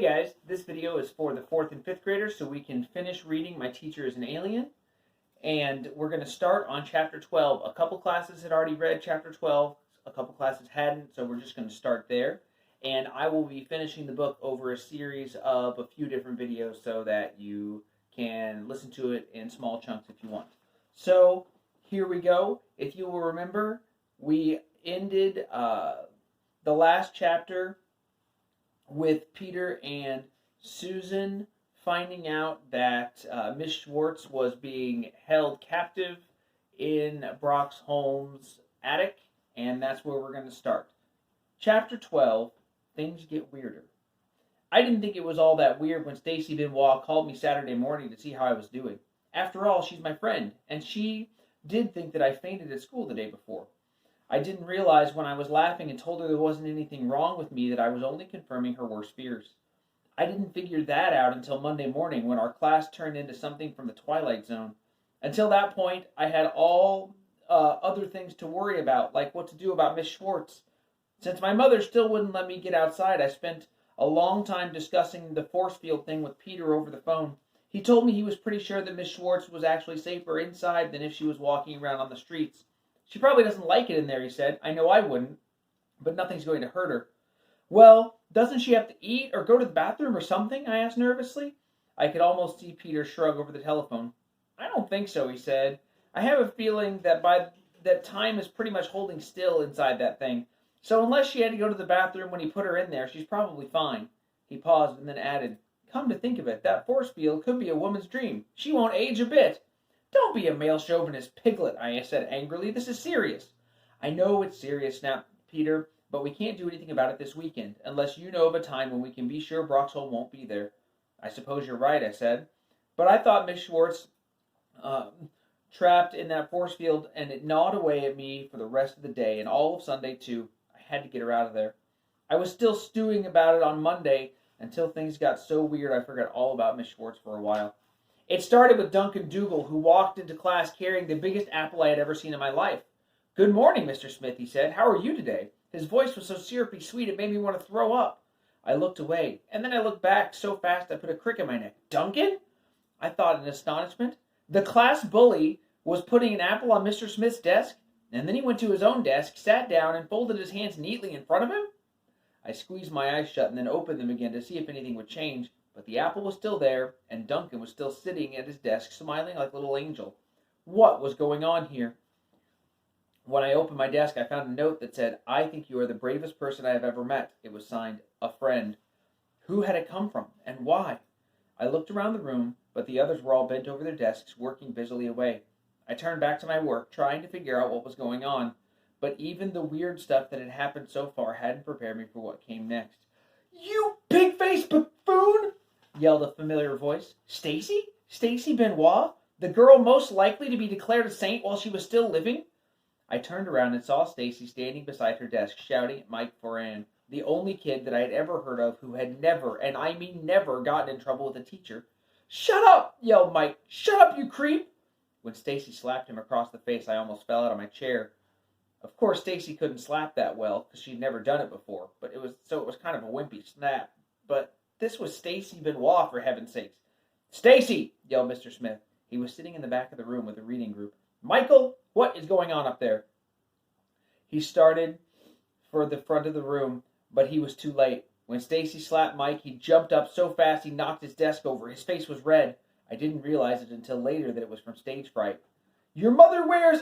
Hey guys, this video is for the 4th and 5th graders so we can finish reading My Teacher is an Alien. And we're going to start on Chapter 12. A couple classes had already read Chapter 12, a couple classes hadn't, so we're just going to start there. And I will be finishing the book over a series of a few different videos so that you can listen to it in small chunks if you want. So here we go. If you will remember, we ended the last chapter with Peter and Susan finding out that Miss Schwartz was being held captive in Brock's home's attic, and that's where we're going to start. Chapter 12, Things Get Weirder. I didn't think it was all that weird when Stacy Benoit called me Saturday morning to see how I was doing. After all, she's my friend, and she did think that I fainted at school the day before. I didn't realize when I was laughing and told her there wasn't anything wrong with me that I was only confirming her worst fears. I didn't figure that out until Monday morning when our class turned into something from the Twilight Zone. Until that point, I had all other things to worry about, like what to do about Miss Schwartz. Since my mother still wouldn't let me get outside, I spent a long time discussing the force field thing with Peter over the phone. He told me he was pretty sure that Miss Schwartz was actually safer inside than if she was walking around on the streets. She probably doesn't like it in there, he said. I know I wouldn't, but nothing's going to hurt her. Well, doesn't she have to eat or go to the bathroom or something? I asked nervously. I could almost see Peter shrug over the telephone. I don't think so, he said. I have a feeling that time is pretty much holding still inside that thing. So unless she had to go to the bathroom when he put her in there, she's probably fine. He paused and then added, Come to think of it, that force field could be a woman's dream. She won't age a bit. Don't be a male chauvinist piglet, I said angrily. This is serious. I know it's serious, snapped Peter, but we can't do anything about it this weekend, unless you know of a time when we can be sure Broxhole won't be there. I suppose you're right, I said. But I thought Miss Schwartz trapped in that force field, and it gnawed away at me for the rest of the day, and all of Sunday, too. I had to get her out of there. I was still stewing about it on Monday, until things got so weird I forgot all about Miss Schwartz for a while. It started with Duncan Dougal, who walked into class carrying the biggest apple I had ever seen in my life. Good morning, Mr. Smith, he said. How are you today? His voice was so syrupy sweet it made me want to throw up. I looked away, and then I looked back so fast I put a crick in my neck. Duncan? I thought in astonishment. The class bully was putting an apple on Mr. Smith's desk, and then he went to his own desk, sat down, and folded his hands neatly in front of him? I squeezed my eyes shut and then opened them again to see if anything would change. But the apple was still there, and Duncan was still sitting at his desk, smiling like a little angel. What was going on here? When I opened my desk, I found a note that said, I think you are the bravest person I have ever met. It was signed, A Friend. Who had it come from, and why? I looked around the room, but the others were all bent over their desks, working busily away. I turned back to my work, trying to figure out what was going on. But even the weird stuff that had happened so far hadn't prepared me for what came next. You pig-faced buffoon! Yelled a familiar voice. Stacy? Stacy Benoit? The girl most likely to be declared a saint while she was still living? I turned around and saw Stacy standing beside her desk, shouting at Mike Foran, the only kid that I had ever heard of who had never, and I mean never, gotten in trouble with a teacher. Shut up! Yelled Mike. Shut up, you creep! When Stacy slapped him across the face, I almost fell out of my chair. Of course, Stacy couldn't slap that well, because she'd never done it before, but it was kind of a wimpy snap. But this was Stacy Benoit, for heaven's sakes. Stacy! Yelled Mr. Smith. He was sitting in the back of the room with the reading group. Michael, what is going on up there? He started for the front of the room, but he was too late. When Stacy slapped Mike, he jumped up so fast he knocked his desk over. His face was red. I didn't realize it until later that it was from stage fright. Your mother wears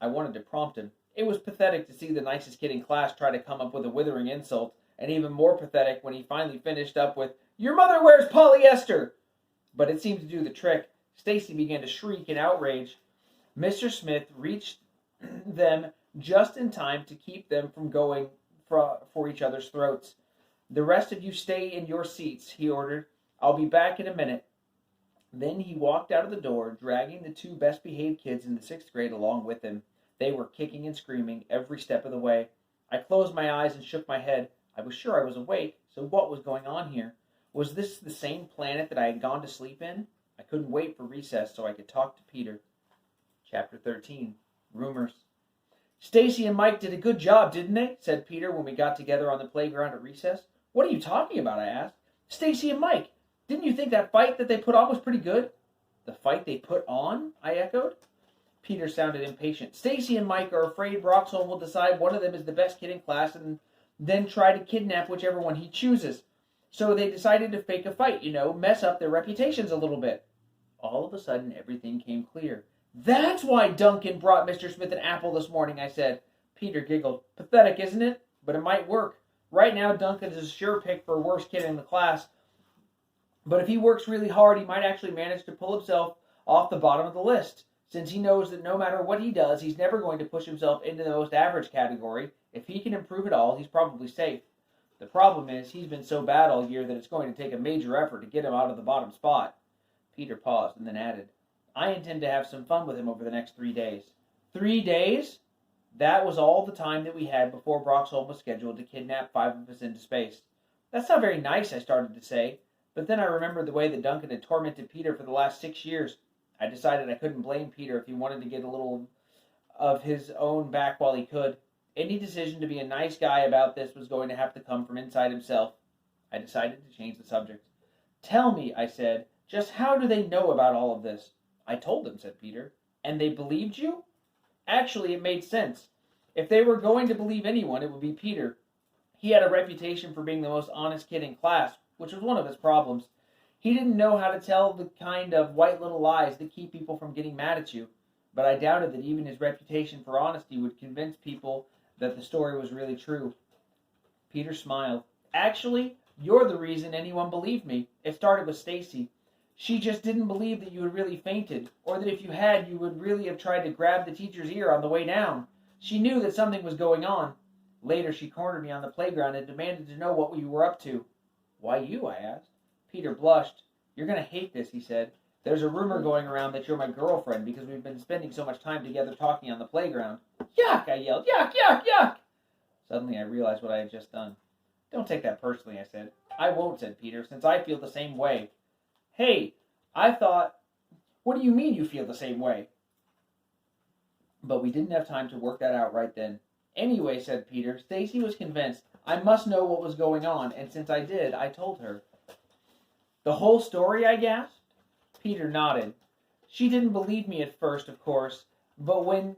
I wanted to prompt him. It was pathetic to see the nicest kid in class try to come up with a withering insult, and even more pathetic when he finally finished up with, Your mother wears polyester! But it seemed to do the trick. Stacy began to shriek in outrage. Mr. Smith reached them just in time to keep them from going for each other's throats. The rest of you stay in your seats, he ordered. I'll be back in a minute. Then he walked out of the door, dragging the two best-behaved kids in the 6th grade along with him. They were kicking and screaming every step of the way. I closed my eyes and shook my head. I was sure I was awake, so what was going on here? Was this the same planet that I had gone to sleep in? I couldn't wait for recess so I could talk to Peter. Chapter 13. Rumors. "Stacy and Mike did a good job, didn't they?" said Peter when we got together on the playground at recess. "What are you talking about?" I asked. "Stacy and Mike. Didn't you think that fight that they put on was pretty good?" "The fight they put on?" I echoed. Peter sounded impatient. "Stacy and Mike are afraid Broxholm will decide one of them is the best kid in class and then try to kidnap whichever one he chooses. So they decided to fake a fight, mess up their reputations a little bit." All of a sudden, everything came clear. "That's why Duncan brought Mr. Smith an apple this morning," I said. Peter giggled. "Pathetic, isn't it? But it might work. Right now, Duncan is a sure pick for worst kid in the class. But if he works really hard, he might actually manage to pull himself off the bottom of the list. Since he knows that no matter what he does, he's never going to push himself into the most average category. If he can improve at all, he's probably safe. The problem is, he's been so bad all year that it's going to take a major effort to get him out of the bottom spot." Peter paused and then added, "I intend to have some fun with him over the next 3 days." 3 days? That was all the time that we had before Broxholm was scheduled to kidnap 5 of us into space. "That's not very nice," I started to say, but then I remembered the way that Duncan had tormented Peter for the last 6 years. I decided I couldn't blame Peter if he wanted to get a little of his own back while he could. Any decision to be a nice guy about this was going to have to come from inside himself. I decided to change the subject. "Tell me," I said, "just how do they know about all of this?" "I told them," said Peter. "And they believed you?" Actually, it made sense. If they were going to believe anyone, it would be Peter. He had a reputation for being the most honest kid in class, which was one of his problems. He didn't know how to tell the kind of white little lies that keep people from getting mad at you. But I doubted that even his reputation for honesty would convince people that the story was really true. Peter smiled. "Actually, you're the reason anyone believed me. It started with Stacy. She just didn't believe that you had really fainted, or that if you had, you would really have tried to grab the teacher's ear on the way down. She knew that something was going on. Later, she cornered me on the playground and demanded to know what you were up to." "Why you?" I asked. Peter blushed. "You're going to hate this," he said. "There's a rumor going around that you're my girlfriend because we've been spending so much time together talking on the playground." "Yuck!" I yelled. "Yuck, yuck, yuck!" Suddenly I realized what I had just done. "Don't take that personally," I said. "I won't," said Peter, "since I feel the same way." "Hey, I thought..." "What do you mean you feel the same way?" But we didn't have time to work that out right then. "Anyway," said Peter, "Stacy was convinced I must know what was going on, and since I did, I told her." "The whole story?" I gasped. Peter nodded. "She didn't believe me at first, of course, but when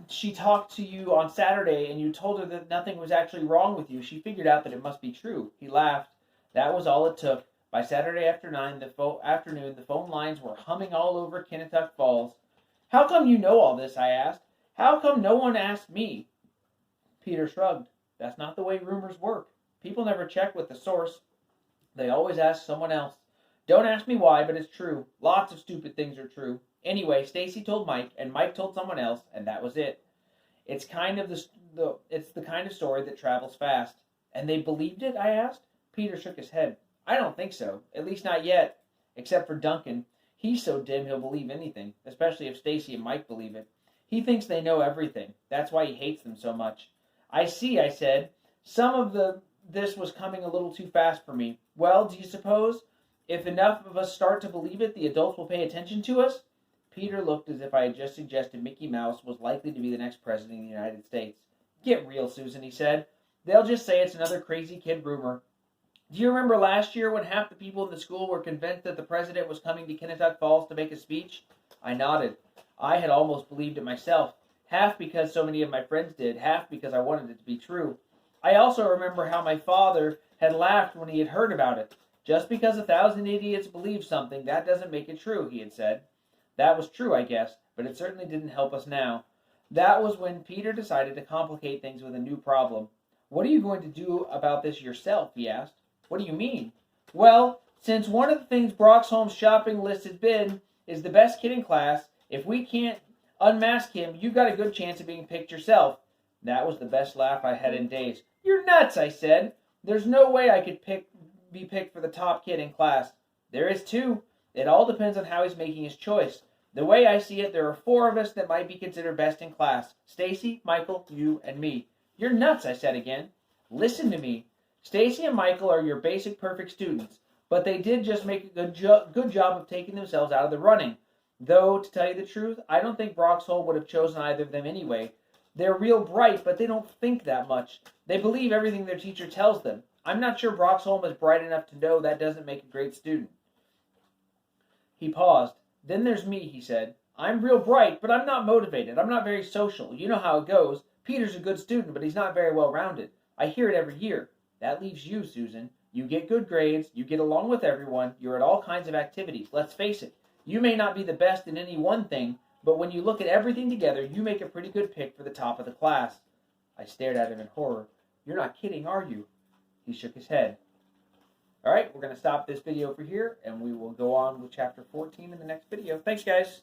she talked to you on Saturday and you told her that nothing was actually wrong with you, she figured out that it must be true." He laughed. "That was all it took. By Saturday afternoon, the phone lines were humming all over Kinnatuck Falls." "How come you know all this?" I asked. "How come no one asked me?" Peter shrugged. "That's not the way rumors work. People never check with the source. They always ask someone else. Don't ask me why, but it's true. Lots of stupid things are true. Anyway, Stacy told Mike, and Mike told someone else, and that was it. It's the kind of story that travels fast." "And they believed it?" I asked. Peter shook his head. "I don't think so. At least not yet. Except for Duncan. He's so dim he'll believe anything, especially if Stacy and Mike believe it. He thinks they know everything. That's why he hates them so much." "I see," I said. "Some of this was coming a little too fast for me. Well, do you suppose, if enough of us start to believe it, the adults will pay attention to us?" Peter looked as if I had just suggested Mickey Mouse was likely to be the next president of the United States. "Get real, Susan," he said. "They'll just say it's another crazy kid rumor. Do you remember last year when half the people in the school were convinced that the president was coming to Kinnatuck Falls to make a speech?" I nodded. I had almost believed it myself, half because so many of my friends did, half because I wanted it to be true. I also remember how my father had laughed when he had heard about it. "Just because 1,000 idiots believe something, that doesn't make it true," he had said. That was true, I guess, but it certainly didn't help us now. That was when Peter decided to complicate things with a new problem. "What are you going to do about this yourself?" he asked. "What do you mean?" "Well, since one of the things Broxholm's shopping list has been is the best kid in class, if we can't unmask him, you've got a good chance of being picked yourself." That was the best laugh I had in days. "You're nuts," I said. "There's no way I could be picked for the top kid in class." "There is too. It all depends on how he's making his choice. The way I see it, there are 4 of us that might be considered best in class. Stacy, Michael, you, and me." "You're nuts," I said again. "Listen to me. Stacy and Michael are your basic perfect students, but they did just make a good job of taking themselves out of the running. Though, to tell you the truth, I don't think Broxholm would have chosen either of them anyway. They're real bright, but they don't think that much. They believe everything their teacher tells them. I'm not sure Broxholm is bright enough to know that doesn't make a great student." He paused. "Then there's me," he said. "I'm real bright, but I'm not motivated. I'm not very social. You know how it goes. Peter's a good student, but he's not very well-rounded. I hear it every year. That leaves you, Susan. You get good grades, you get along with everyone, you're at all kinds of activities. Let's face it, you may not be the best in any one thing, but when you look at everything together, you make a pretty good pick for the top of the class." I stared at him in horror. "You're not kidding, are you?" He shook his head. All right, we're going to stop this video for here, and we will go on with chapter 14 in the next video. Thanks, guys.